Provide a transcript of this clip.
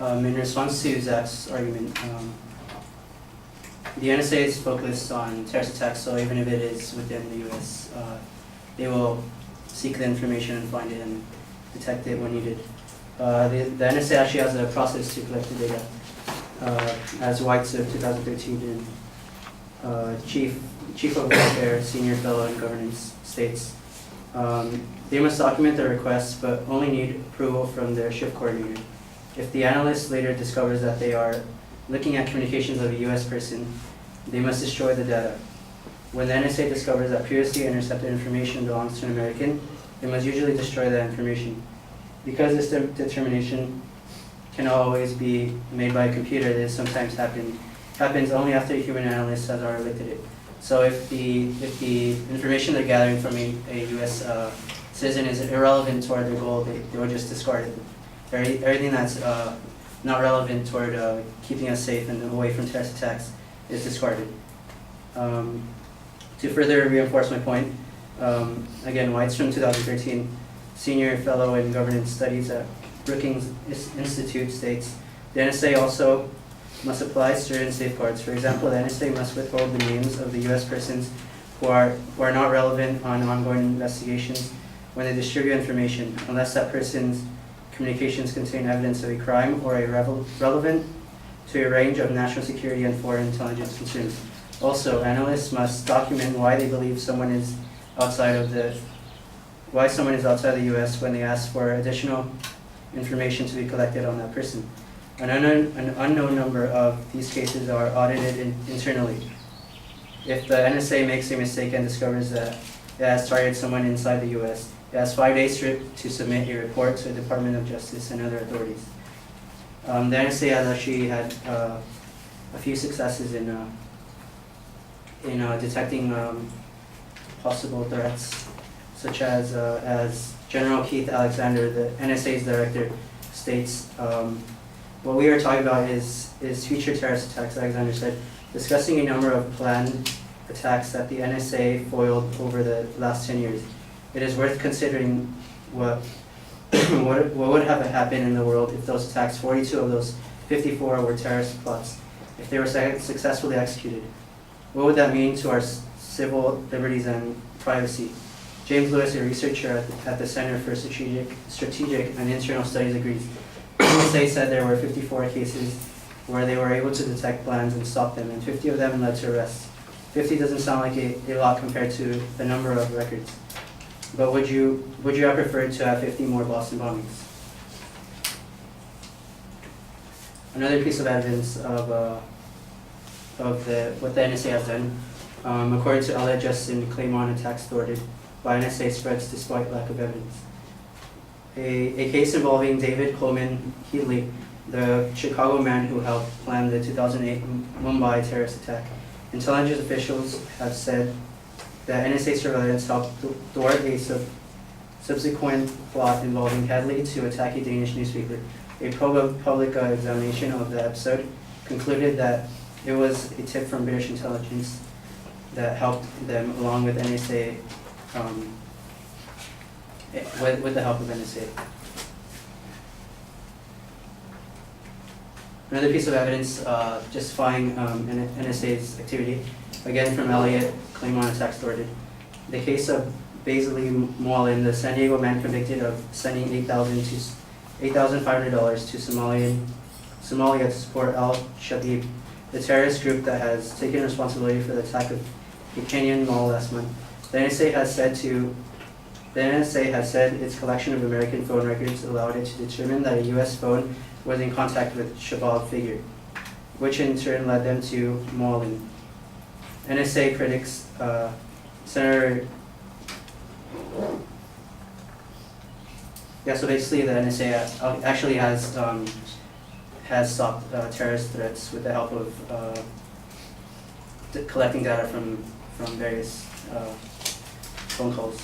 In response to Zach's argument, the NSA is focused on terrorist attacks, so even if it is within the U.S., they will seek the information and find it and detect it when needed. The NSA actually has a process to collect the data. As White's of 2013 and Chief of Welfare, Senior Fellow in Governance states, they must document their requests but only need approval from their shift coordinator. If the analyst later discovers that they are looking at communications of a U.S. person, they must destroy the data. When the NSA discovers that previously intercepted information belongs to an American, they must usually destroy that information. Because this determination cannot always be made by a computer, this sometimes happens only after a human analyst has already looked at it. So if the information they're gathering from a U.S. Citizen is irrelevant toward their goal, they will just discard it. Everything that's not relevant toward keeping us safe and away from terrorist attacks is discarded. To further reinforce my point, again, White's from 2013, Senior Fellow in Governance Studies at Brookings Institute states, the NSA also must apply certain safeguards. For example, the NSA must withhold the names of the U.S. persons who are not relevant on ongoing investigations when they distribute information, unless that person's communications contain evidence of a crime or a relevant to a range of national security and foreign intelligence concerns. Also, analysts must document why they believe someone is outside the U.S. when they ask for additional information to be collected on that person. An unknown number of these cases are audited internally. If the NSA makes a mistake and discovers that it has targeted someone inside the U.S., it has 5 days to submit a report to the Department of Justice and other authorities. The NSA has actually had a few successes in detecting possible threats, such as General Keith Alexander, the NSA's director, states, what we are talking about is future terrorist attacks, Alexander said, discussing a number of planned attacks that the NSA foiled over the last 10 years. It is worth considering what would have happened in the world if those attacks, 42 of those 54 were terrorist plots, if they were successfully executed. What would that mean to our civil liberties and privacy? James Lewis, a researcher at the Center for Strategic and Internal Studies, agrees. The NSA said there were 54 cases where they were able to detect plans and stop them, and 50 of them led to arrests. 50 doesn't sound like a lot compared to the number of records. But would you have preferred to have 50 more Boston bombings? Another piece of evidence of what the NSA has done, according to Elliot Justin, claim on attacks thwarted by NSA spreads despite lack of evidence. A case involving David Coleman Heatley, the Chicago man who helped plan the 2008 Mumbai terrorist attack. Intelligence officials have said that NSA surveillance helped thwart a subsequent plot involving Headley to attack a Danish newspaper. A public examination of the episode concluded that it was a tip from British intelligence that helped them, along with NSA, with the help of NSA. Another piece of evidence justifying NSA's activity, again from Elliot, claim on attacks thwarted. The case of Basil Moalin, the San Diego man convicted of sending $8,500 to Somalia to support Al-Shabaab, the terrorist group that has taken responsibility for the attack of a Kenyan mall last month. The NSA has said its collection of American phone records allowed it to determine that a U.S. phone was in contact with Shabaab figure, which in turn led them to Moalin. NSA critics, Senator. Yeah, so basically the NSA actually has stopped terrorist threats with the help of collecting data from various phone calls.